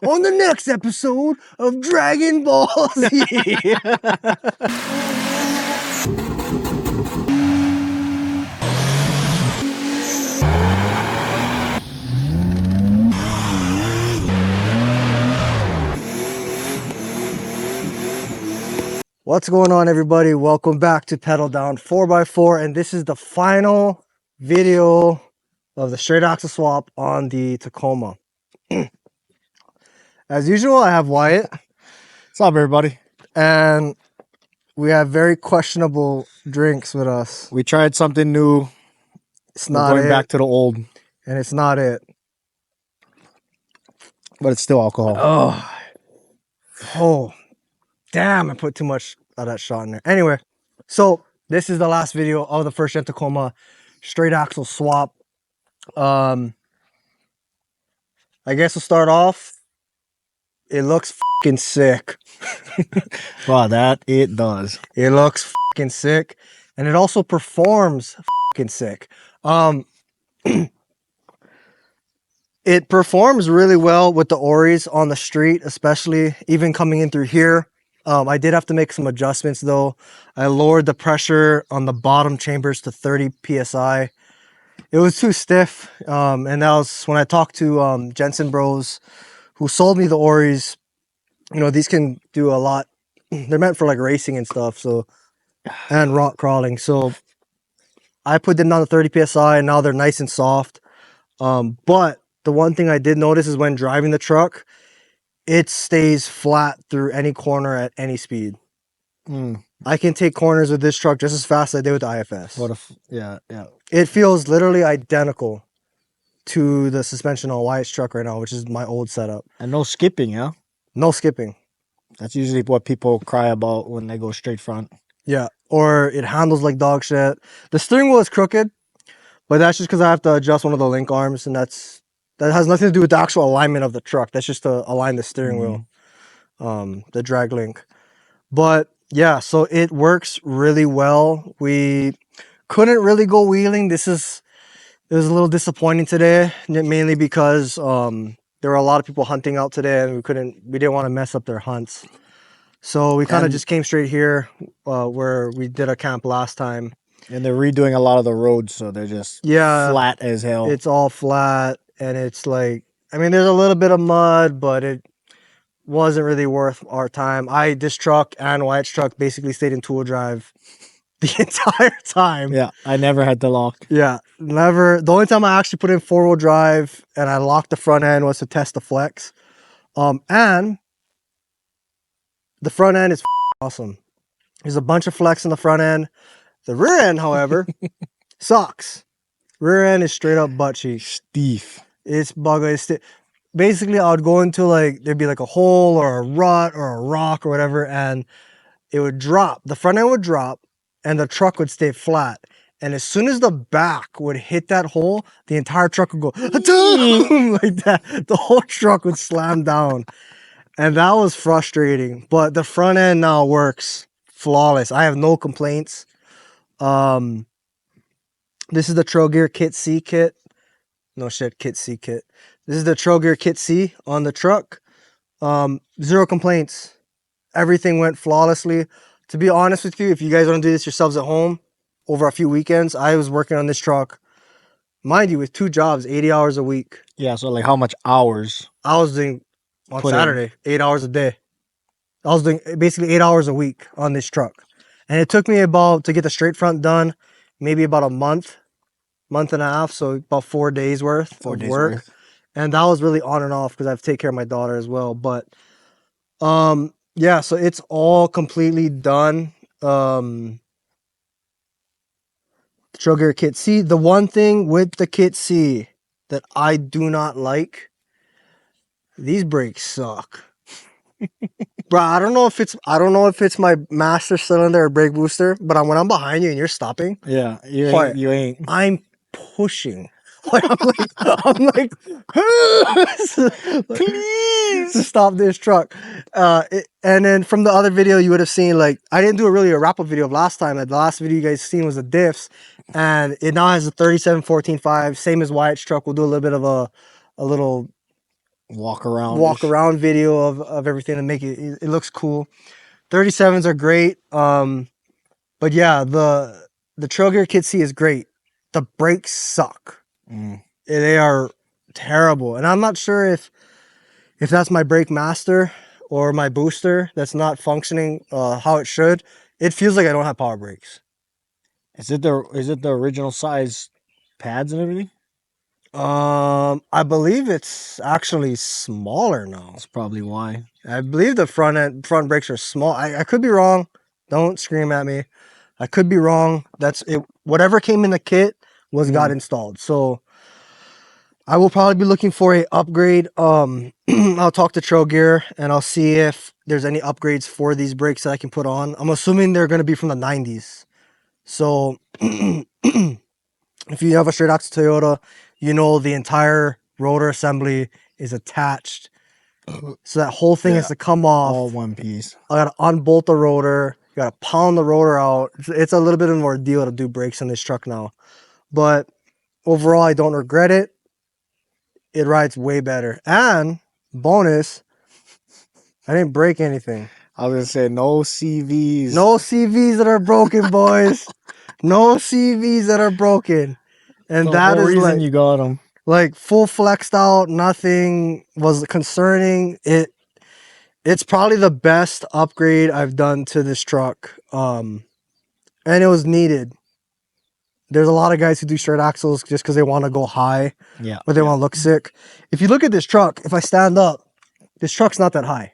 on the next episode of Dragon Ball Z. What's going on, everybody? Welcome back to Pedal Down 4x4, and this is the final video of the straight axle swap on the Tacoma. As usual, I have Wyatt. What's up, everybody? And we have very questionable drinks with us. We tried something new. It's We're not going it, back to the old, and it's not it. but it's still alcohol. Oh, damn, I put too much of that shot in there. Anyway, so this is the last video of the first gen Tacoma straight axle swap. I guess we'll start off. It looks fucking sick. Wow, that it does. It looks fucking sick, and it also performs fucking sick. It performs really well with the Oris on the street, especially even coming in through here. I did have to make some adjustments though. I lowered the pressure on the bottom chambers to 30 psi. It was too stiff, and that was when I talked to Jensen Bros, who sold me the Oris. You know, these can do a lot. They're meant for like racing and stuff, so, and rock crawling. So I put them down to 30 psi, and now they're nice and soft. But the one thing I did notice is when driving the truck, it stays flat through any corner at any speed. I can take corners with this truck just as fast as I did with the IFS. What if? Yeah. It feels literally identical to the suspension on Wyatt's truck right now, which is my old setup. And no skipping, yeah? No skipping. That's usually what people cry about when they go straight front. Yeah. Or it handles like dog shit. The steering wheel is crooked, but that's just because I have to adjust one of the link arms, and that has nothing to do with the actual alignment of the truck. That's just to align the steering wheel, the drag link. But yeah, so it works really well. We couldn't really go wheeling. It was a little disappointing today, mainly because there were a lot of people hunting out today, and we didn't want to mess up their hunts. So we kind of just came straight here where we did a camp last time. And they're redoing a lot of the roads, so they're just flat as hell. It's all flat, and it's like, I mean, there's a little bit of mud, but it wasn't really worth our time. This truck and Wyatt's truck basically stayed in two-wheel drive the entire time. Yeah, I never had to lock. Yeah, never. The only time I actually put in four-wheel drive and I locked the front end was to test the flex. And the front end is awesome. There's a bunch of flex in the front end. The rear end, however, sucks. Rear end is straight up butt cheek. Stiff. It's bugger. Basically, I would go into there'd be like a hole or a rut or a rock or whatever, and it would drop. The front end would drop, and the truck would stay flat. And as soon as the back would hit that hole, the entire truck would go like that. The whole truck would slam down. And that was frustrating. But the front end now works flawless. I have no complaints. This is the Trail Gear Kit C kit. No shit, Kit C kit. This is the Trail Gear Kit C on the truck. Zero complaints. Everything went flawlessly. To be honest with you, if you guys want to do this yourselves at home over a few weekends, I was working on this truck, mind you, with 2 jobs, 80 hours a week. Yeah, so like how much hours? I was doing on Saturday, 8 hours a day. I was doing basically 8 hours a week on this truck. And it took me to get the straight front done, maybe about a month and a half. So about 4 days worth of work. And that was really on and off because I have to take care of my daughter as well. But yeah, so it's all completely done. Trail Gear Kit C. The one thing with the Kit C that I do not like, these brakes suck. Bro, I don't know if it's my master cylinder or brake booster, but when I'm behind you and you're stopping, yeah, you ain't. I'm pushing. I'm like, please to stop this truck. And then from the other video, you would have seen, like, I didn't do a wrap-up video of last time. The last video you guys seen was the diffs, and it now has a 37 14.5, same as Wyatt's truck. We'll do a little bit of a little walk around video of everything and make it looks cool. 37s are great. But yeah, the Trail Gear Kid C is great. The brakes suck. They are terrible. And I'm not sure if that's my brake master or my booster that's not functioning how it should. It feels like I don't have power brakes. Is it the original size pads and everything? I believe it's actually smaller now. That's probably why. I believe the front brakes are small. I could be wrong. Don't scream at me. I could be wrong. That's it. Whatever came in the kit got installed. So I will probably be looking for a upgrade. I'll talk to Trail Gear and I'll see if there's any upgrades for these brakes that I can put on. I'm assuming they're going to be from the 90s. So if you have a straight axle Toyota, you know the entire rotor assembly is attached. So that whole thing has to come off. All one piece. I got to unbolt the rotor. You got to pound the rotor out. It's a little bit of an ordeal to do brakes on this truck now. But overall, I don't regret it. It rides way better. And bonus, I didn't break anything. I was going to say no CVs. No CVs that are broken, boys. No CVs that are broken. And that is reason you got them. Like full flexed out, nothing was concerning. It's probably the best upgrade I've done to this truck. And it was needed. There's a lot of guys who do straight axles just because they want to go high. Yeah. But they want to look sick. If you look at this truck, if I stand up, this truck's not that high.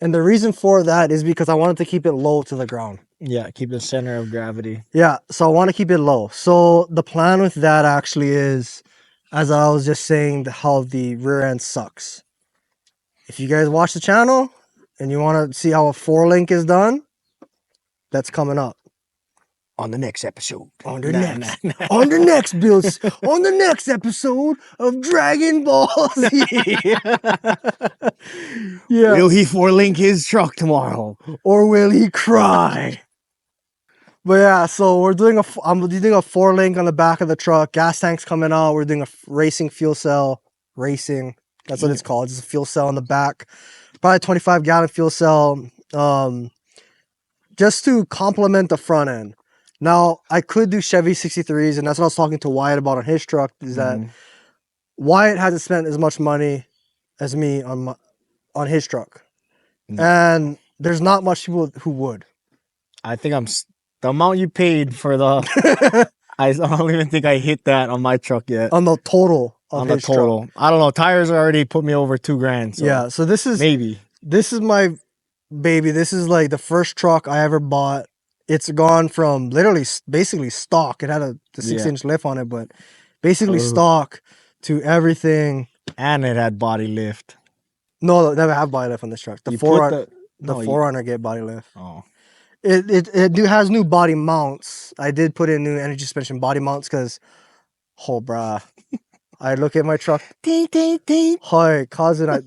And the reason for that is because I wanted to keep it low to the ground. Yeah, keep the center of gravity. Yeah, so I want to keep it low. So the plan with that actually is, as I was just saying, how the rear end sucks. If you guys watch the channel and you want to see how a 4-link is done, that's coming up on the next episode. On the next episode of Dragon Ball Z. Yeah. Will he 4-link his truck tomorrow? Or will he cry? But yeah, so I'm doing a 4-link on the back of the truck. Gas tank's coming out. We're doing a racing fuel cell. Racing. That's what it's called. It's a fuel cell on the back. Probably a 25-gallon fuel cell. Just to complement the front end. Now, I could do Chevy 63s, and that's what I was talking to Wyatt about on his truck, is that Wyatt hasn't spent as much money as me on his truck. And there's not much people who would. I think the amount you paid for the... I don't even think I hit that on my truck yet. On the total. On the total. Truck. I don't know. Tires already put me over $2,000. So yeah, so this is... Maybe. This is my baby. This is like the first truck I ever bought. It's gone from literally basically stock. It had the 6-inch lift on it, but basically stock to everything. And it had body lift. No, it never have body lift on this truck. The 4Runner get body lift. Oh. It has new body mounts. I did put in new energy suspension body mounts because, bruh. I look at my truck. Ding, ding, ding. Hi, cousin.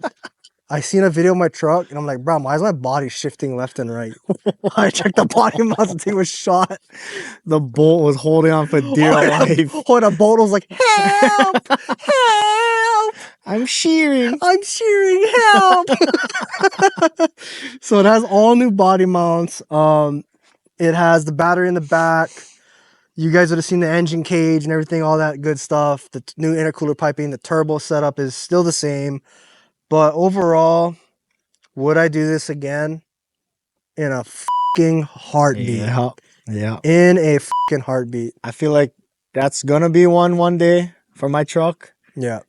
I seen a video of my truck and I'm like, bro, why is my body shifting left and right? I checked the body mounts, the thing was shot. The bolt was holding on for dear life. The bolt was like, help, help. I'm shearing, help. So it has all new body mounts. It has the battery in the back. You guys would have seen the engine cage and everything, all that good stuff. The new intercooler piping, the turbo setup is still the same. But overall, would I do this again? In a fucking heartbeat. Yeah. In a fucking heartbeat. I feel like that's gonna be one day for my truck. Yeah.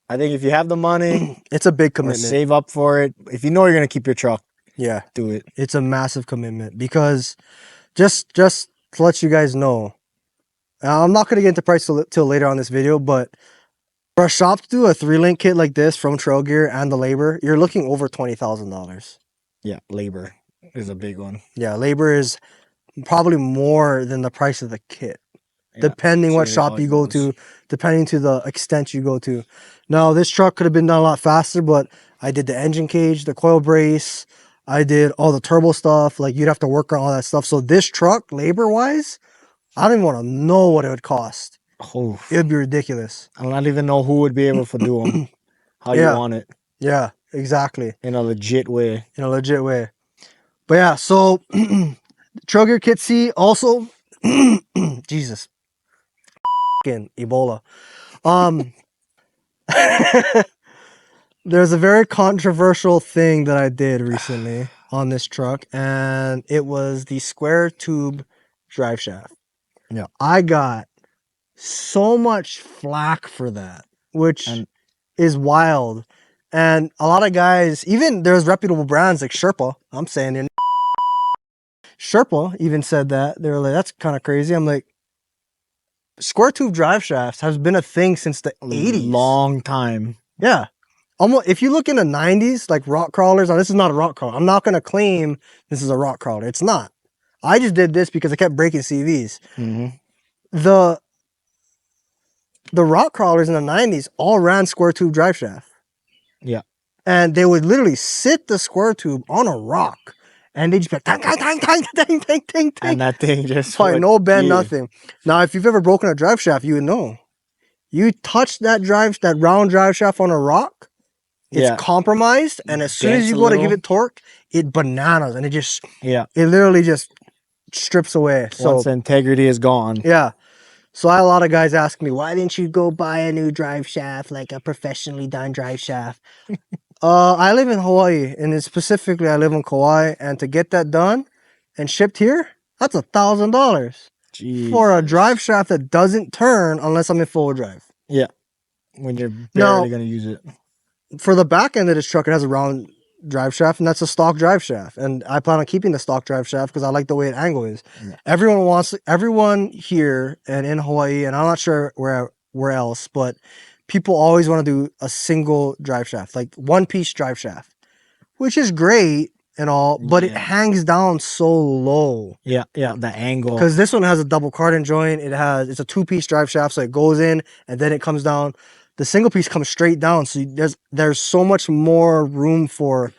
I think if you have the money, it's a big commitment. Save up for it. If you know you're gonna keep your truck, yeah, do it. It's a massive commitment because just to let you guys know, I'm not gonna get into price till later on this video, but for a shop to do a 3-link kit like this from Trail Gear and the labor, you're looking over $20,000. Yeah, labor is a big one. Yeah, labor is probably more than the price of the kit, depending what shop you go to, depending to the extent you go to. Now, this truck could have been done a lot faster, but I did the engine cage, the coil brace, I did all the turbo stuff. Like, you'd have to work on all that stuff. So this truck, labor-wise, I don't even want to know what it would cost. Oh, it would be ridiculous. I don't even know who would be able to do them. how you want it Yeah, exactly. in a legit way. In a legit way. But yeah, so Trail Gear Kit C also, Jesus, fucking Ebola. There's a very controversial thing that I did recently on this truck, and it was the square tube drive shaft. Yeah. I got so much flack for that, which And is wild. And a lot of guys, even there's reputable brands like Sherpa. I'm saying it. Sherpa even said that. They were like, that's kind of crazy. I'm like, square tube drive shafts has been a thing since the 80s. long time. Yeah. Almost, if you look in the 90s, like rock crawlers, now this is not a rock crawler. I'm not going to claim this is a rock crawler. It's not. I just did this because I kept breaking CVs. Mm-hmm. The rock crawlers in the 90s all ran square tube drive shaft. Yeah. And they would literally sit the square tube on a rock and they just be like, tang, tang, tang, tang, tang, tang, tang, And that thing just probably no bend, yeah. nothing. Now, if you've ever broken a drive shaft, you would know. You touch that round drive shaft on a rock, it's compromised, and as soon as you go to give it torque, it bananas, and it literally just strips away. So once the integrity is gone. Yeah. So I had a lot of guys ask me, why didn't you go buy a new drive shaft, like a professionally done drive shaft? I live in Hawaii, and specifically I live in Kauai, and to get that done and shipped here, that's $1,000 for a drive shaft that doesn't turn unless I'm in full drive. Yeah. When you're barely going to use it. For the back end of this truck, it has a round drive shaft, and that's a stock drive shaft. And I plan on keeping the stock drive shaft because I like the way the angle is. Yeah. Everyone here and in Hawaii, and I'm not sure where else, but people always want to do a single drive shaft, like one piece drive shaft, which is great and all, but it hangs down so low. Yeah, the angle. Because this one has a double cardan joint. It's a 2-piece drive shaft, so it goes in and then it comes down. The single piece comes straight down, so there's so much more room for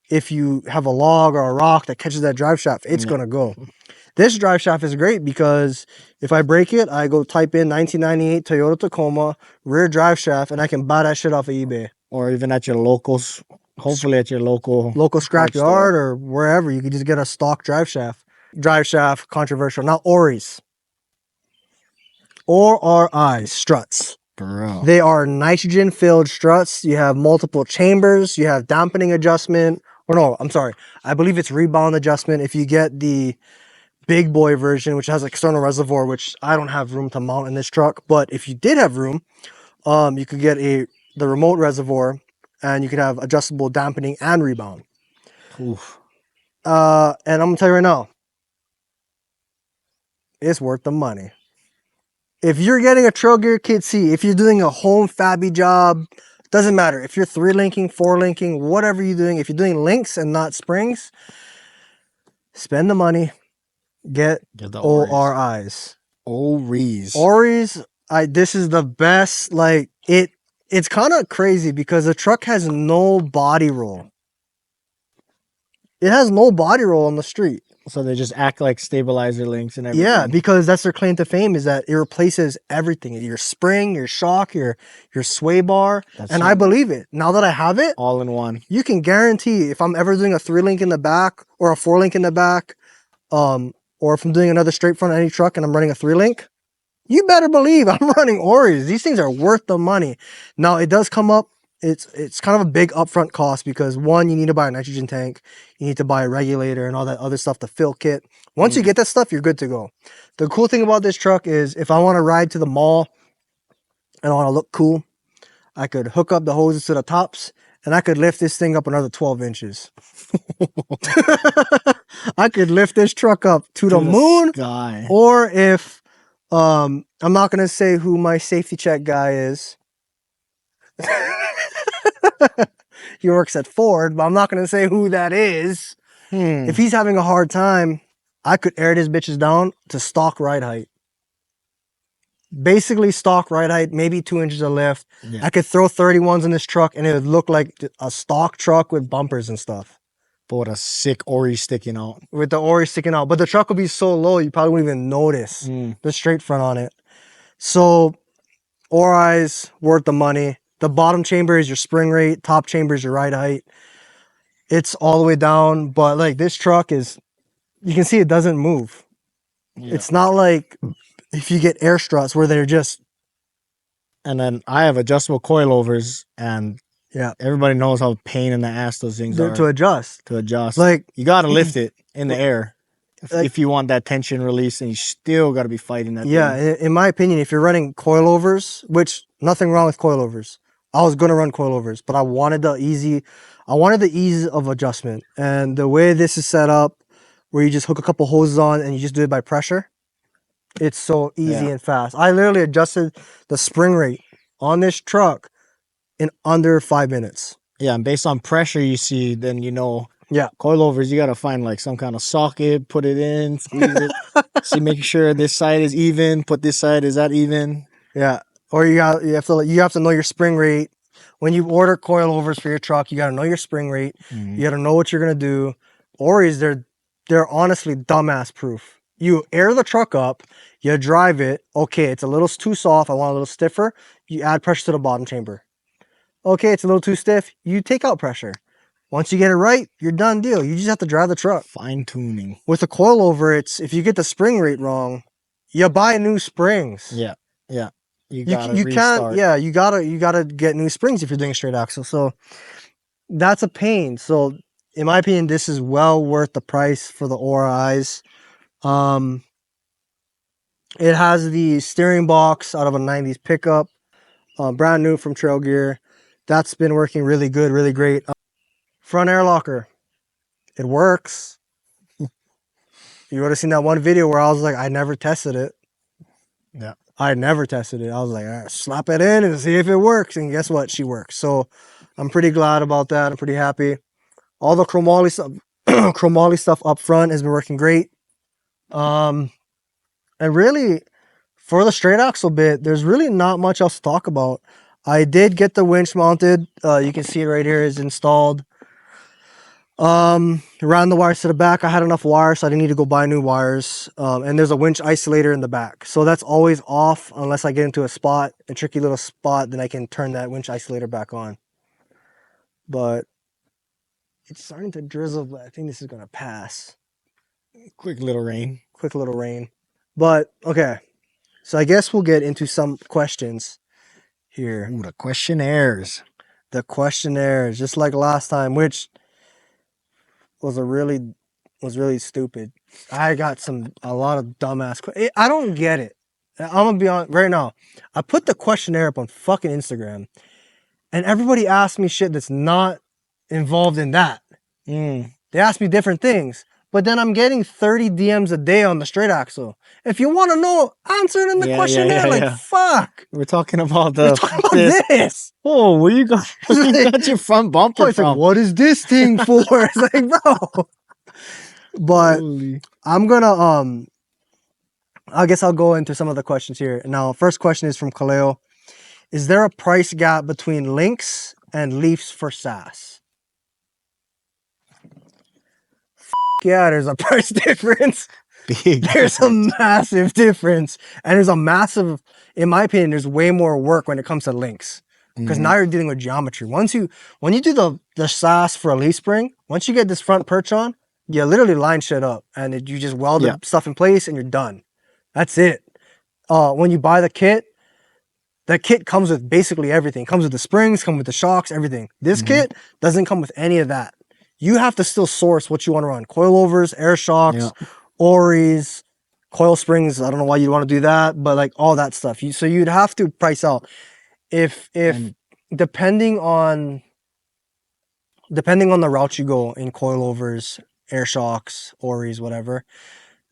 if you have a log or a rock that catches that drive shaft, it's gonna go. This drive shaft is great because if I break it, I go type in 1998 Toyota Tacoma rear drive shaft, and I can buy that shit off of eBay or even at your locals. Hopefully at your local scrapyard or wherever. You can just get a stock drive shaft. Drive shaft, controversial. Now ORIs. ORI struts. Bro. They are nitrogen filled struts. You have multiple chambers. You have dampening adjustment. Or no, I'm sorry. I believe it's rebound adjustment. If you get the big boy version, which has external reservoir, which I don't have room to mount in this truck. But if you did have room, you could get the remote reservoir, and you could have adjustable dampening and rebound. Oof. And I'm gonna tell you right now, it's worth the money. If you're getting a Trail Gear Kit C, if you're doing a home fabby job, doesn't matter. If you're 3-linking, 4-linking, whatever you're doing, if you're doing links and not springs, spend the money, get the ORIs. ORIs, this is the best. Like it's kind of crazy because the truck has no body roll. It has no body roll on the street. So they just act like stabilizer links and everything. Yeah, because that's their claim to fame, is that it replaces everything. Your spring, your shock, your sway bar. I believe it. Now that I have it. All in one. You can guarantee if I'm ever doing a 3-link in the back or a 4-link in the back, or if I'm doing another straight front any truck and I'm running a 3-link, you better believe I'm running ORIs. These things are worth the money. Now, it does come up. It's kind of a big upfront cost because, one, you need to buy a nitrogen tank, you need to buy a regulator and all that other stuff, the fill kit. Once you get that stuff, you're good to go. The cool thing about this truck is if I want to ride to the mall and I want to look cool, I could hook up the hoses to the tops and I could lift this thing up another 12 inches. I could lift this truck up to the moon. Sky. Or if, I'm not going to say who my safety check guy is. He works at Ford, but I'm not going to say who that is. If he's having a hard time, I could air his bitches down to stock ride height. Basically stock ride height, maybe 2 inches of lift. Yeah. I could throw 31s in this truck and it would look like a stock truck with bumpers and stuff. But with a sick Ori sticking out. With the Ori sticking out. But the truck would be so low, you probably wouldn't even notice the straight front on it. So, ORI's worth the money. The bottom chamber is your spring rate, top chamber is your ride height. It's all the way down, but like this truck is, you can see it doesn't move. Yeah. It's not like if you get air struts where they're just, And then I have adjustable coilovers, and yeah, everybody knows how pain in the ass those things they're are to adjust. to adjust. Like, you got to lift it in the air like- if you want that tension release, and you still got to be fighting that yeah, thing. in my opinion, if you're running coilovers, which nothing wrong with coilovers. I was gonna run coilovers, but I wanted the ease of adjustment. And the way this is set up, where you just hook a couple hoses on and you just do it by pressure, it's so easy Yeah. and fast. I literally adjusted the spring rate on this truck in under 5 minutes. Yeah, and based on pressure you see, then you know. Yeah. Coilovers, you got to find like some kind of socket, put it in, squeeze it, see, making sure this side is even, put this side, is that even? Yeah. Or you have to know your spring rate. When you order coilovers for your truck, you got to know your spring rate. Mhm. You got to know what you're going to do. Oris, they're honestly dumbass proof. You air the truck up, you drive it. Okay, it's a little too soft. I want a little stiffer. You add pressure to the bottom chamber. Okay, it's a little too stiff. You take out pressure. Once you get it right, you're done deal. You just have to drive the truck. Fine tuning. With a coilover, it's if you get the spring rate wrong, you buy new springs. Yeah. Yeah. You You gotta you can't. restart. Yeah, you gotta get new springs if you're doing a straight axle. So that's a pain. So in my opinion, this is well worth the price for the ORIs. It has the steering box out of a 90s pickup, brand new from Trail Gear. That's been working really good, really great. Front air locker, it works. You would have seen that one video where I was like, I never tested it. Yeah. I never tested it. I was like, all right, slap it in and see if it works. And guess what? She works. So I'm pretty glad about that. I'm pretty happy. All the chromoly stuff, chromoly stuff up front has been working great. And really, for the straight axle bit, there's really not much else to talk about. I did get the winch mounted. You can see it right here is installed. Ran the wires to the back. I had enough wires, so I didn't need to go buy new wires. And there's a winch isolator in the back. So that's always off unless I get into a tricky little spot, then I can turn that winch isolator back on. But it's starting to drizzle, but I think this is gonna pass. Quick little rain. Quick little rain. But okay. So I guess we'll get into some questions here. Ooh, the questionnaires. The questionnaires, just like last time, which was really stupid. I got a lot of dumbass. I don't get it. I'm gonna be on right now. I put the questionnaire up on fucking Instagram, and everybody asked me shit that's not involved in that. They ask me different things, but then I'm getting 30 DMs a day on the straight axle. If you want to know, answer it in the questionnaire. Fuck. We're talking about We're talking about this. Oh, where you got your front bumper It's like, from? what is this thing for? It's like, bro. But Holy. I'm gonna I guess I'll go into some of the questions here. Now, first question is from Kaleo. Is there a price gap between Lynx and Leafs for SAS? Yeah, there's a price difference. Big. There's a massive difference. And there's a massive, in my opinion, there's way more work when it comes to Lynx. Because now you're dealing with geometry. When you do the SAS for a leaf spring, once you get this front perch on, you literally line shit up and you just weld the stuff in place and you're done. That's it. When you buy the kit comes with basically everything. Comes with the springs, comes with the shocks, everything. This kit doesn't come with any of that. You have to still source what you want to run. Coilovers, air shocks, Oris, coil springs. I don't know why you'd want to do that, but like all that stuff. So you'd have to price out. If depending on the route you go in coilovers, air shocks, Oris, whatever,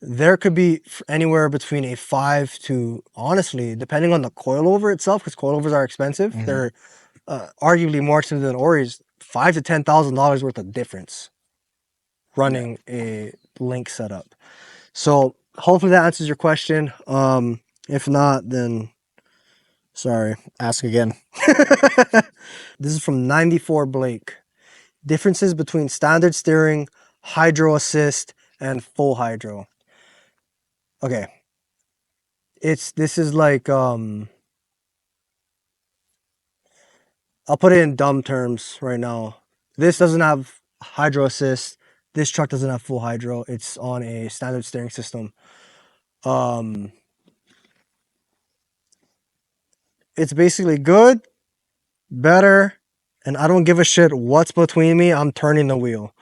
there could be anywhere between a 5 to, honestly, depending on the coilover itself, because coilovers are expensive. They're arguably more expensive than Oris. $5,000 to $10,000 worth of difference running a Link setup. So hopefully that answers your question. If not, then sorry. Ask again. This is from 94 Blake. Differences between standard steering, hydro assist, and full hydro. Okay. This is like I'll put it in dumb terms right now. This doesn't have hydro assist. This truck doesn't have full hydro. It's on a standard steering system. It's basically good, better, and I don't give a shit what's between me. I'm turning the wheel.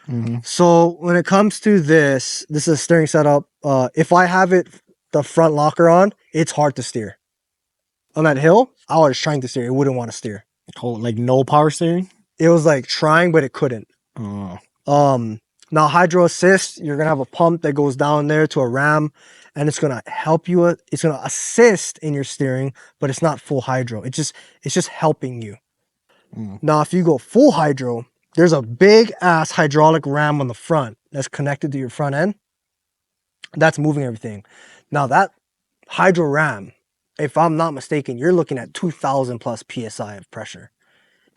Mhm. So when it comes to this is a steering setup. If I have it the front locker on, it's hard to steer. On that hill, I was trying to steer. It wouldn't want to steer. Oh, like no power steering? It was like trying, but it couldn't. Oh. Now hydro assist, you're gonna have a pump that goes down there to a ram, and it's gonna help you. It's gonna assist in your steering, but it's not full hydro. It's just helping you. Mm. Now, if you go full hydro, there's a big ass hydraulic ram on the front that's connected to your front end. That's moving everything. Now that hydro ram, if I'm not mistaken, you're looking at 2,000 plus psi of pressure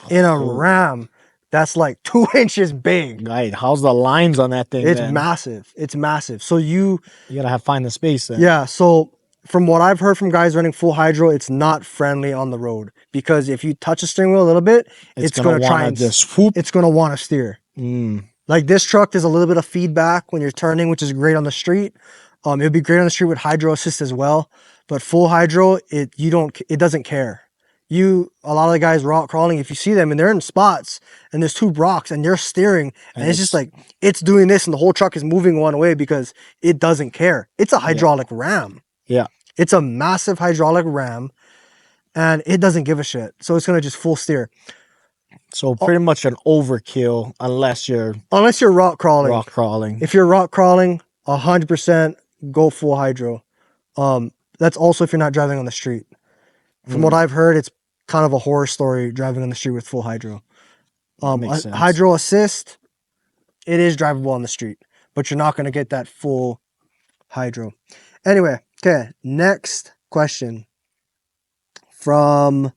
in a Oh. ram that's like 2 inches big. Right. How's the lines on that thing? It's then? massive. It's massive. So you gotta find the space then. yeah. So from what I've heard from guys running full hydro, it's not friendly on the road because if you touch the steering wheel a little bit, it's gonna try and just swoop. it's gonna want to steer. Mm. Like this truck, there's a little bit of feedback when you're turning, which is great on the street. It would be great on the street with hydro assist as well. But full hydro, it doesn't care. A lot of the guys rock crawling, if you see them and they're in spots and there's two rocks and you're steering and it's just like it's doing this and the whole truck is moving one way because it doesn't care. It's a hydraulic ram. Yeah. It's a massive hydraulic ram and it doesn't give a shit. So it's gonna just full steer. So pretty much an overkill unless you're rock crawling. rock crawling. If you're rock crawling, 100% go full hydro. That's also if you're not driving on the street. From what I've heard, it's kind of a horror story driving on the street with full hydro. Makes sense. Hydro assist, it is drivable on the street, but you're not going to get that full hydro. Anyway, okay, next question from,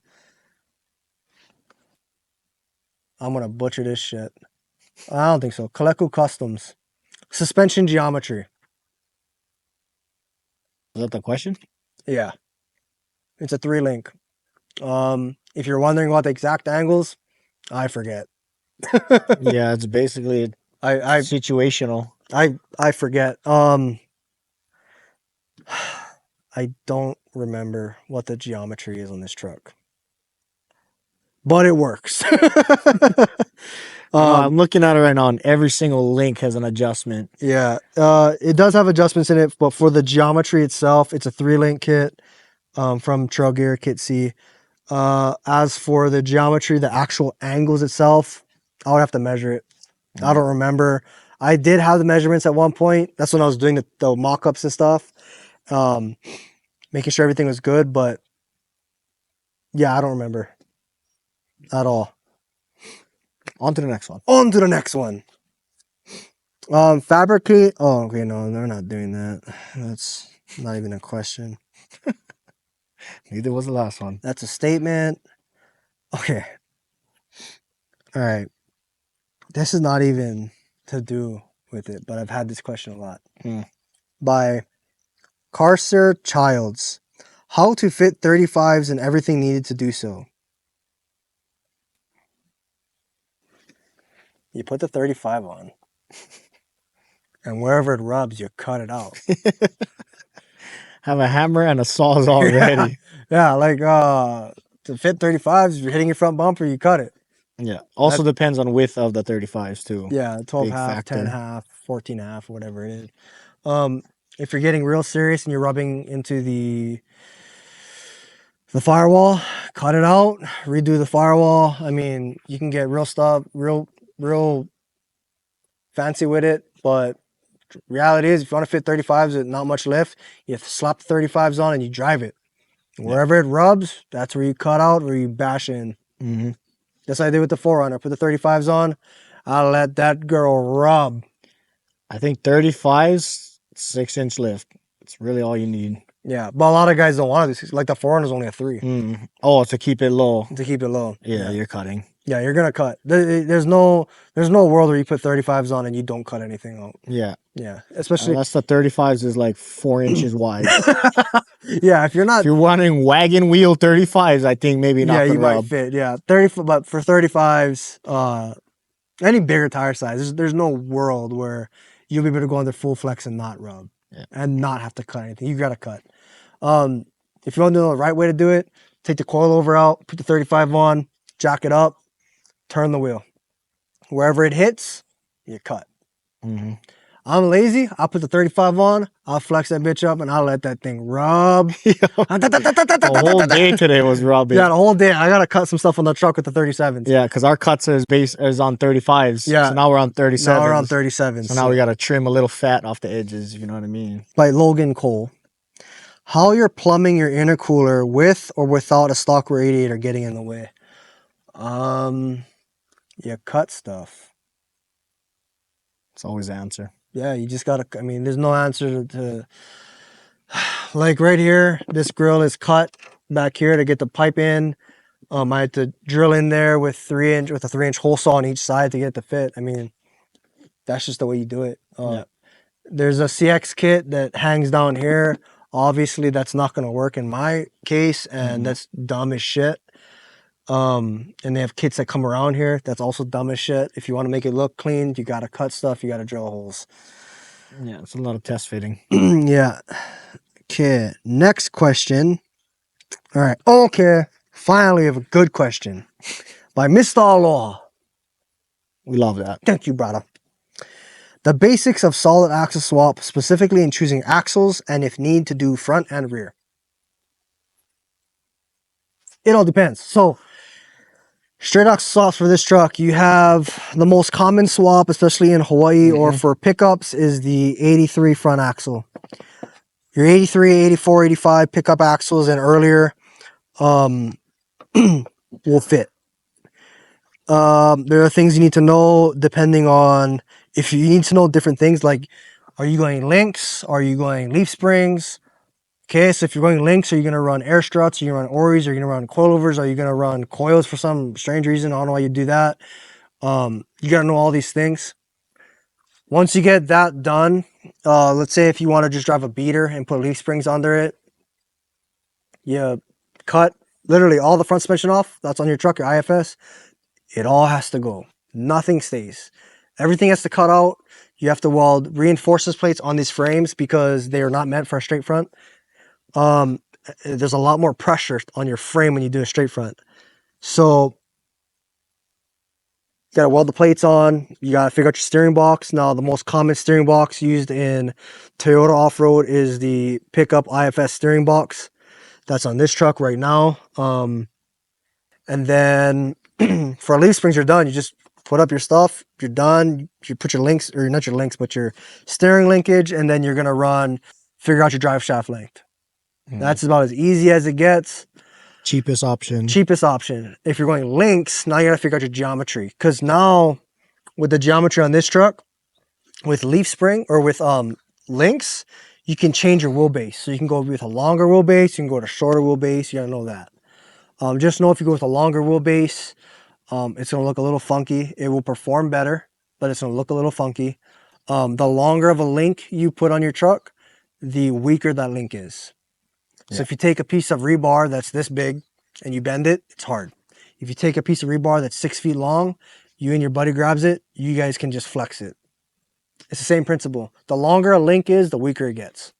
I'm going to butcher this shit. I don't think so. Kaleku Customs. Suspension geometry. Is that the question? Yeah. It's a 3-link. If you're wondering what the exact angles, I forget. Yeah, it's basically I situational. I forget. I don't remember what the geometry is on this truck. But it works. I'm looking at it right now, and every single link has an adjustment. Yeah. It does have adjustments in it, but for the geometry itself, it's a 3-link kit from Trail Gear Kit C. As for the geometry, the actual angles itself, I would have to measure it. I don't remember. I did have the measurements at one point. That's when I was doing the mock-ups and stuff. Making sure everything was good, but yeah, I don't remember at all. On to the next one. On to the next one. Fabricate. Oh, okay, no, they're not doing that. That's not even a question. Neither was the last one. That's a statement. Okay. All right. This is not even to do with it, but I've had this question a lot. By Carcer Childs. How to fit 35s and everything needed to do so. You put the 35 on, and wherever it rubs, you cut it out. Have a hammer and a sawzall ready. Yeah, like to fit 35s, if you're hitting your front bumper, you cut it. Yeah. Also depends on width of the 35s too. Yeah, 12 Big half, factor. 10 half, 14 half, whatever it is. If you're getting real serious and you're rubbing into the firewall, cut it out, redo the firewall. I mean, you can get real stuff, real fancy with it, but reality is if you want to fit 35s with not much lift, you slap the 35s on and you drive it. Wherever it rubs, that's where you cut out, where you bash in. Mm-hmm. That's what I did with the 4Runner. Put the 35s on, I let that girl rub. I think 35s, 6-inch lift. It's really all you need. Yeah, but a lot of guys don't want to do 6. Like the 4Runner's only a 3. Oh, to keep it low. To keep it low. Yeah, you're cutting. Yeah, you're gonna cut. There's no world where you put 35s on and you don't cut anything out. Yeah. Yeah, especially Unless the 35s is like 4 inches wide. Yeah, if you're not, If you're wanting wagon wheel 35s, I think maybe not yeah, the you might rub. fit. Yeah, 30, but for 35s, any bigger tire size, there's no world where you'll be able to go under full flex and not rub Yeah. and not have to cut anything. You got to cut. If you want to know the right way to do it, take the coilover out, put the 35 on, jack it up, turn the wheel. Wherever it hits, you cut. Mm-hmm. I'm lazy. I'll put the 35 on. I'll flex that bitch up and I'll let that thing rub. The whole day today was rubbing. Yeah, the whole day. I gotta cut some stuff on the truck with the 37s. Yeah, because our cuts is on 35s. Yeah. So now we're on 37s. Now we're on 37s. So now we gotta trim a little fat off the edges, if you know what I mean. By Logan Cole. How you're plumbing your intercooler with or without a stock radiator getting in the way? You cut stuff. It's always the answer. Yeah, you just gotta. I mean, there's no answer to like right here. This grill is cut back here to get the pipe in. I had to drill in there with a 3-inch hole saw on each side to get it to fit. I mean, that's just the way you do it. Yeah. There's a CX kit that hangs down here. Obviously, that's not going to work in my case, and that's dumb as shit. And they have kits that come around here. That's also dumb as shit. If you want to make it look clean, you got to cut stuff. You got to drill holes. Yeah, it's a lot of test fitting. Yeah. Okay. Next question. All right. Okay. Finally, we have a good question by Mr. Law. We love that. Thank you, brother. The basics of solid axle swap, specifically in choosing axles and if need to do front and rear. It all depends. So, straight axle swaps for this truck, you have the most common swap, especially in Hawaii or for pickups, is the 83 front axle. Your 83, 84, 85 pickup axles and earlier will fit. There are things you need to know depending on if you need to know different things like, are you going links? Are you going leaf springs? Okay, so if you're going links, are you going to run air struts? Are you going to run Oris? Are you going to run coilovers? Are you going to run coils for some strange reason? I don't know why you do that. You got to know all these things. Once you get that done, let's say if you want to just drive a beater and put leaf springs under it, you cut literally all the front suspension off. That's on your truck, your IFS. It all has to go. Nothing stays. Everything has to cut out. You have to weld reinforcement plates on these frames because they are not meant for a straight front. There's a lot more pressure on your frame when you do a straight front. So you gotta weld the plates on. You gotta figure out your steering box. Now, the most common steering box used in Toyota off-road is the pickup IFS steering box. That's on this truck right now. And then for leaf springs, you're done. You just put up your stuff. You're done. You put your links, or not your links, but your steering linkage, and then you're gonna figure out your drive shaft length. That's about as easy as it gets. Cheapest option. Cheapest option. If you're going links, now you gotta figure out your geometry. Because now, with the geometry on this truck, with leaf spring or with links, you can change your wheelbase. So you can go with a longer wheelbase, you can go to a shorter wheelbase. You gotta know that. Just know if you go with a longer wheelbase, it's gonna look a little funky. It will perform better, but it's gonna look a little funky. The longer of a link you put on your truck, the weaker that link is. So if you take a piece of rebar that's this big and you bend it, it's hard. If you take a piece of rebar that's 6 feet long, you and your buddy grabs it, you guys can just flex it. It's the same principle. The longer a link is, the weaker it gets.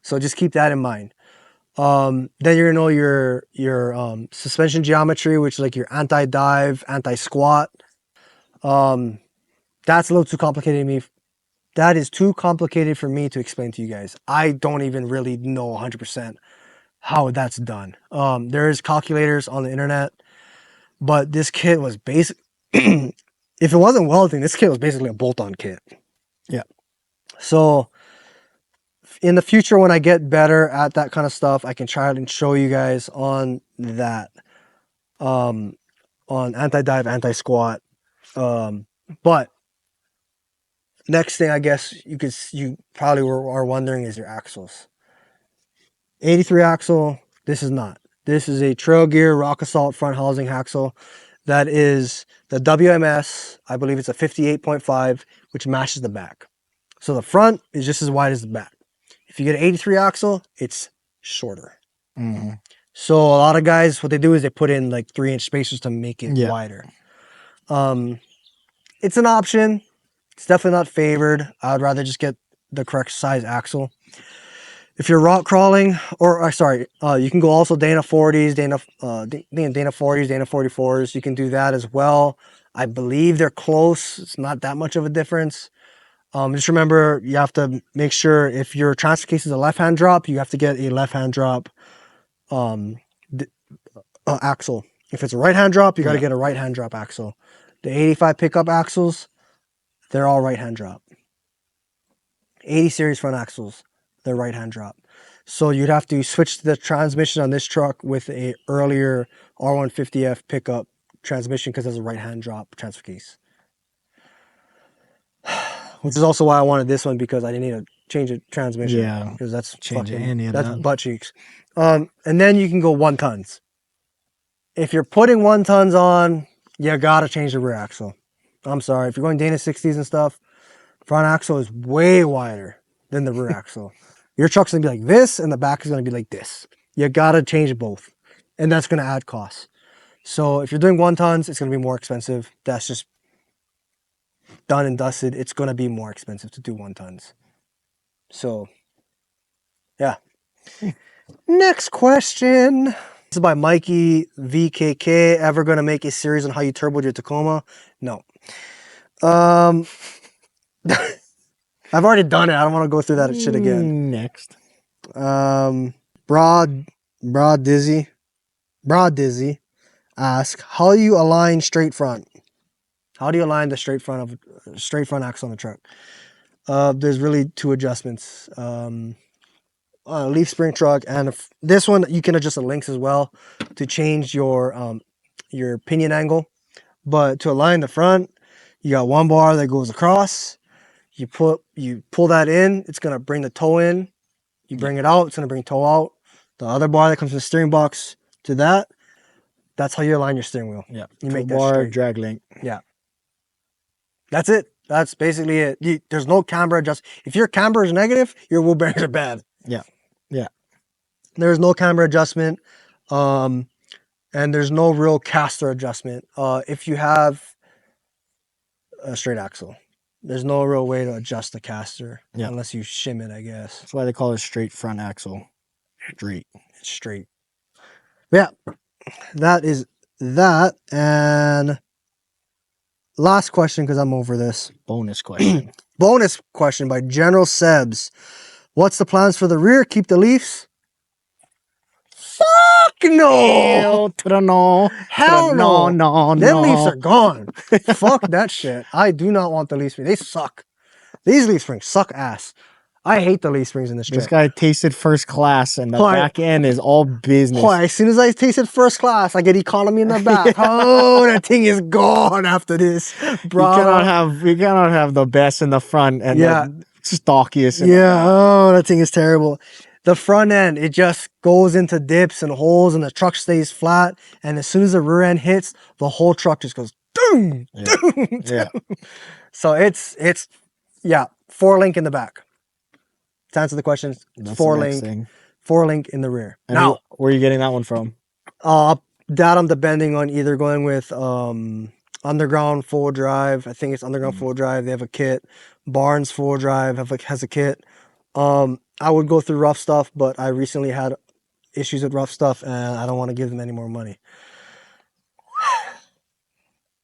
So just keep that in mind. Then you're gonna know your suspension geometry, which is like your anti-dive, anti-squat. That's a little too complicated to me. That is too complicated for me to explain to you guys. I don't even really know 100% how that's done. There's calculators on the internet, but this kit was basic. If it wasn't welding, this kit was basically a bolt-on kit. Yeah. So in the future, when I get better at that kind of stuff, I can try and show you guys on that, on anti-dive, anti-squat. But next thing I guess you probably are wondering is your axles. 83 axle, this is not. This is a Trail Gear Rock Assault front housing axle. That is the WMS, I believe it's a 58.5, which matches the back. So the front is just as wide as the back. If you get an 83 axle, it's shorter. Mm-hmm. So a lot of guys, what they do is they put in like 3-inch spacers to make it Yeah. wider. It's an option. It's definitely not favored. I'd rather just get the correct size axle. If you're rock crawling, you can go also Dana 40s, Dana 40s, Dana 44s. You can do that as well. I believe they're close. It's not that much of a difference. Just remember, you have to make sure if your transfer case is a left-hand drop, you have to get a left-hand drop axle. If it's a right-hand drop, you got to get a right-hand drop axle. The 85 pickup axles, they're all right-hand drop. 80 series front axles, they're right-hand drop. So you'd have to switch the transmission on this truck with a earlier R150F pickup transmission because it's a right-hand drop transfer case. Which is also why I wanted this one, because I didn't need to change the transmission. Yeah, because that's change fucking, any of that's that. butt cheeks. And then you can go 1 tons. If you're putting 1 tons on, you gotta change the rear axle. I'm sorry, if you're going Dana 60s and stuff, front axle is way wider than the rear axle. Your truck's gonna be like this, and the back is gonna be like this. You gotta change both, and that's gonna add costs. So if you're doing 1 tons, it's gonna be more expensive. That's just done and dusted. It's gonna be more expensive to do 1 tons. So, yeah. Next question. This is by Mikey VKK. Ever gonna make a series on how you turboed your Tacoma? No. I've already done it. I don't want to go through that shit again. Next. Broad Dizzy ask, how do you align straight front? How do you align the straight front axle on the truck? There's really 2 adjustments. Leaf spring truck, and this one you can adjust the links as well to change your pinion angle. But to align the front, you got 1 bar that goes across. You pull that in, it's gonna bring the toe in. You bring it out, it's gonna bring toe out. The other bar that comes from the steering box to that's how you align your steering wheel. Yeah. You Toe make that bar, straight. drag link. Yeah. That's it. That's basically it. There's no camber adjust. If your camber is negative, your wheel bearings are bad. Yeah. Yeah. There's no camber adjustment. And there's no real caster adjustment. If you have a straight axle, there's no real way to adjust the caster unless you shim it, I guess. That's why they call it straight front axle. Straight. It's straight. Yeah, that is that. And last question, because I'm over this. Bonus question. Bonus question by General Sebs. What's the plans for the rear? Keep the Leafs? Fuck no! Hell to the no. Hell no! No. Them Leafs are gone. Fuck that shit. I do not want the leaf springs. They suck. These leaf springs suck ass. I hate the leaf springs in this truck. This guy tasted first class, and the back end is all business. As soon as I tasted first class, I get economy in the back. Oh, that thing is gone after this. Bro. You cannot have the best in the front and the stockiest in the back. Oh, that thing is terrible. The front end, it just goes into dips and holes, and the truck stays flat. And as soon as the rear end hits, the whole truck just goes doom, doom. Yeah. So it's 4-link in the back. To answer the question, 4-link in the rear. And now, where are you getting that one from? That I'm depending on either going with Underground Full Drive. I think it's Underground Full Drive. They have a kit. Barnes Full Drive has a kit. I would go through Rough Stuff, but I recently had issues with Rough Stuff, and I don't want to give them any more money.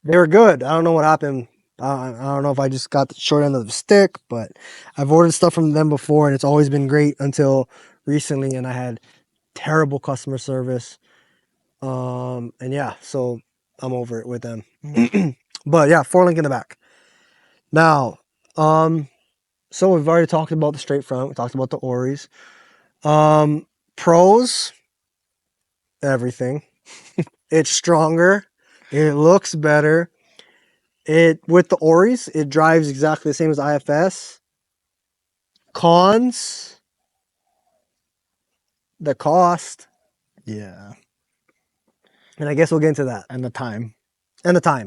They were good. I don't know what happened. I don't know if I just got the short end of the stick, but I've ordered stuff from them before, and it's always been great until recently, and I had terrible customer service. And yeah, so I'm over it with them. But yeah, 4-link in the back. Now, so we've already talked about the straight front. We talked about the Oris. Pros, everything. It's stronger. It looks better. With the Oris, it drives exactly the same as IFS. Cons, the cost. Yeah. And I guess we'll get into that. And the time.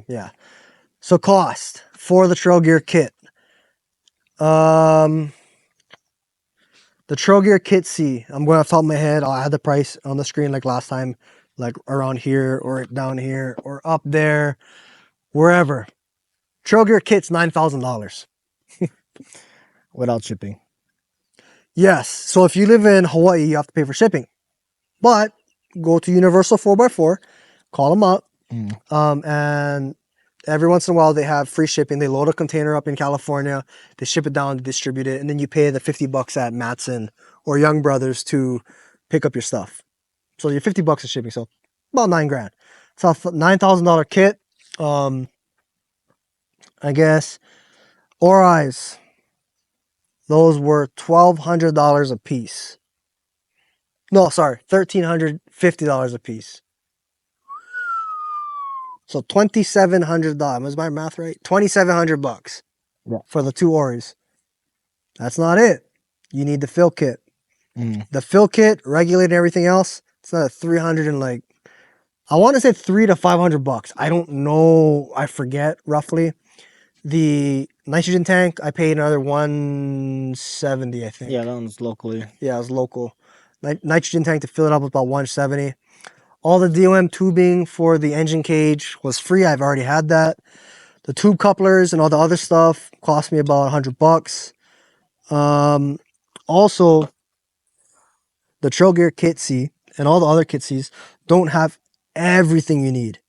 Yeah. So cost for the trail gear kit. The Trogear Kit C. I'm going off the top of my head. I'll add the price on the screen like last time, like around here or down here or up there, wherever. Trogear Kit's $9,000. Without shipping. Yes. So if you live in Hawaii, you have to pay for shipping. But go to Universal 4x4, call them up, and every once in a while they have free shipping. They load a container up in California, they ship it down to distribute it, and then you pay the $50 at Matson or Young Brothers to pick up your stuff. So you're $50 of shipping, so about $9,000. So $9,000 kit. I guess Orais, those were $1,200 a piece. No, sorry, $1,350 a piece. So $2,700. Was my math right? $2,700 for the two Oris. That's not it. You need the fill kit. The fill kit, regulating everything else. It's not a 300 and like, I want to say $300 to $500. I don't know. I forget roughly. The nitrogen tank, I paid another $170, I think. Yeah, that one's locally. Yeah, it was local. Nitrogen tank to fill it up was about $170. All the DOM tubing for the engine cage was free. I've already had that. The tube couplers and all the other stuff cost me about $100. Also, the Trail Gear Kit C and all the other Kit Cs don't have everything you need.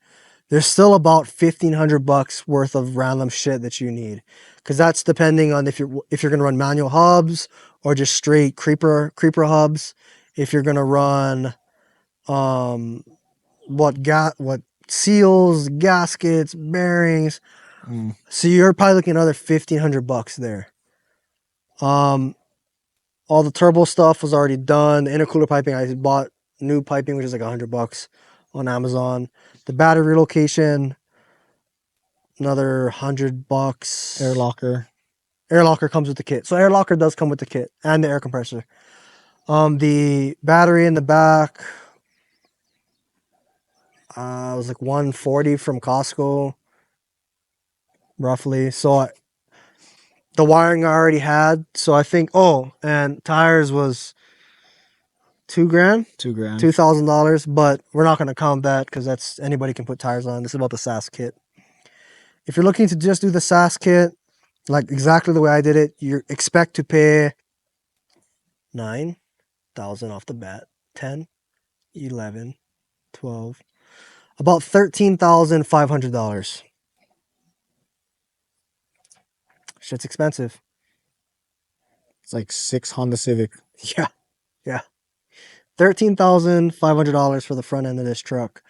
There's still about $1,500 worth of random shit that you need, because that's depending on if you're gonna run manual hubs or just straight creeper hubs. If you're gonna run what seals, gaskets, bearings. So you're probably looking at another $1,500 there. All the turbo stuff was already done. The intercooler piping, I bought new piping, which is like $100 on Amazon. The battery relocation, another $100. Air locker. Air locker comes with the kit. So air locker does come with the kit and the air compressor. The battery in the back was like $140 from Costco, roughly. So the wiring I already had. So I think, and tires was $2,000. $2,000, but we're not going to count that because that's anybody can put tires on. This is about the SAS kit. If you're looking to just do the SAS kit, like exactly the way I did it, you expect to pay $9,000 off the bat, 10, 11, 12, about $13,500. Shit's expensive. It's like 6 Honda Civic. Yeah. $13,500 for the front end of this truck.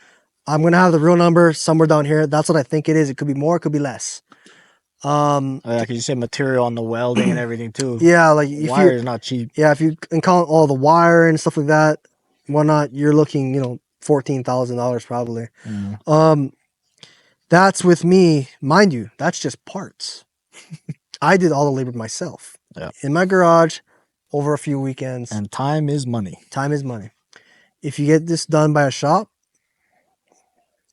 I'm gonna have the real number somewhere down here. That's what I think it is. It could be more, it could be less. Yeah, because you said material on the welding and everything too. Yeah, like if wire is not cheap. Yeah, if you count all the wire and stuff like that, whatnot, you're looking, $14,000 probably. That's with me, mind you. That's just parts. I did all the labor myself. Yeah. In my garage, over a few weekends. And time is money. Time is money. If you get this done by a shop,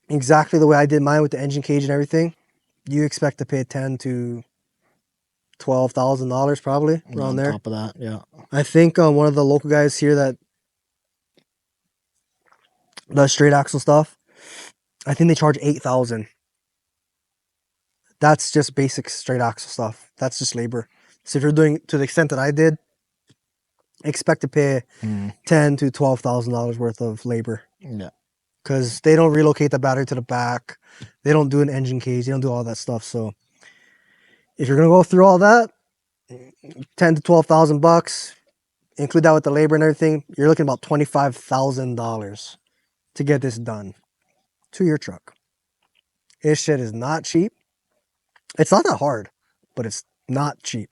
exactly the way I did mine with the engine cage and everything, you expect to pay $10,000 to $12,000 probably around there. On top of that, yeah. I think one of the local guys here that does straight axle stuff, I think they charge $8,000. That's just basic straight axle stuff. That's just labor. So if you're doing to the extent that I did, expect to pay $10,000 to $12,000 worth of labor. Yeah. Because they don't relocate the battery to the back. They don't do an engine cage. They don't do all that stuff. So if you're gonna go through all that, $10,000 to $12,000, include that with the labor and everything, you're looking about $25,000 to get this done to your truck. This shit is not cheap. It's not that hard, but it's not cheap.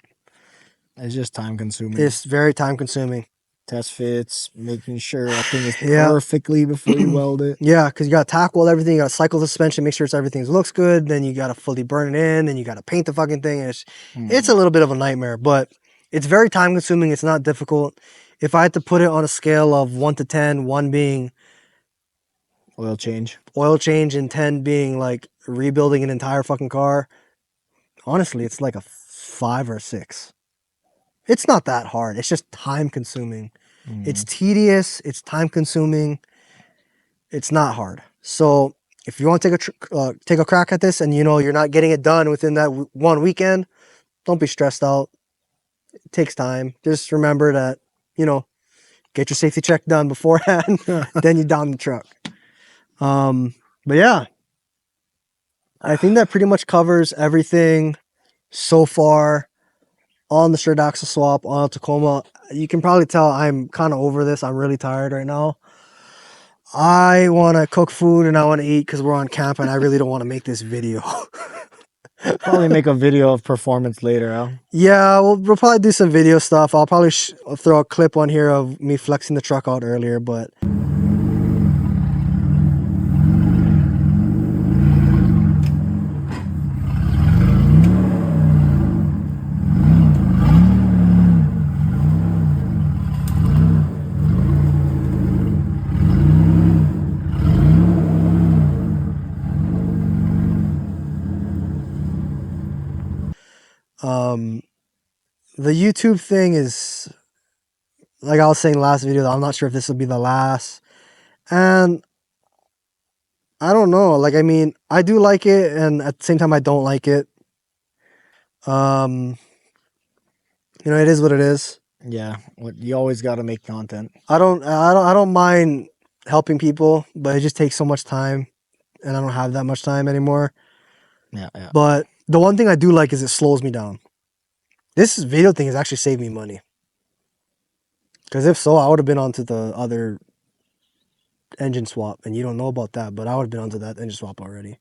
It's just time consuming. It's very time consuming. Test fits, making sure everything is perfectly before you weld it. Yeah, because you got to tack weld everything. You got to cycle the suspension, make sure everything looks good. Then you got to fully burn it in. Then you got to paint the fucking thing. It's a little bit of a nightmare, but it's very time consuming. It's not difficult. If I had to put it on a scale of 1 to 10, 1 being oil change, and 10 being like rebuilding an entire fucking car, honestly, it's like a 5 or 6. It's not that hard. It's just time consuming. It's Mm. tedious. It's time consuming. It's not hard. So if you want to take a crack at this, and you're not getting it done within that one weekend, don't be stressed out. It takes time. Just remember that get your safety check done beforehand. Then you down the truck. But yeah, I think that pretty much covers everything so far on the straight axle swap on Tacoma. You can probably tell I'm kind of over this. I'm really tired right now. I want to cook food and I want to eat because we're on camp and I really don't want to make this video. Probably make a video of performance later, huh? Yeah, we'll probably do some video stuff. I'll probably throw a clip on here of me flexing the truck out earlier, but the YouTube thing is, like I was saying last video, I'm not sure if this will be the last. And I don't know. Like, I mean, I do like it, and at the same time, I don't like it. It is what it is. Yeah, you always got to make content. I don't mind helping people, but it just takes so much time, and I don't have that much time anymore. Yeah. But the one thing I do like is it slows me down. This video thing has actually saved me money. Because if so, I would have been onto the other engine swap, and you don't know about that, but I would have been onto that engine swap already.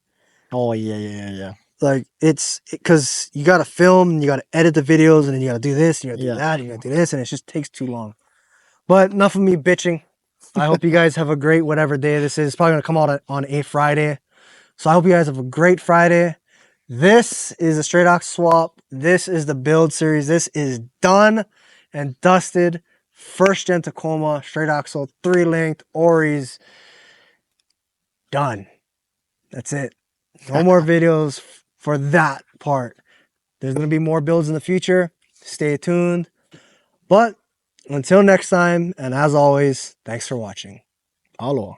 Oh, yeah. Like, it's because you got to film, and you got to edit the videos, and then you got to do this, and you got to do that, and you got to do this, and it just takes too long. But enough of me bitching. I hope you guys have a great whatever day this is. It's probably going to come out on a Friday. So I hope you guys have a great Friday. This is a straight ox swap. This is the build series. This is done and dusted. First gen Tacoma, straight axle, 3-length, Oris. Done. That's it. No more videos for that part. There's going to be more builds in the future. Stay tuned. But until next time, and as always, thanks for watching. Aloha.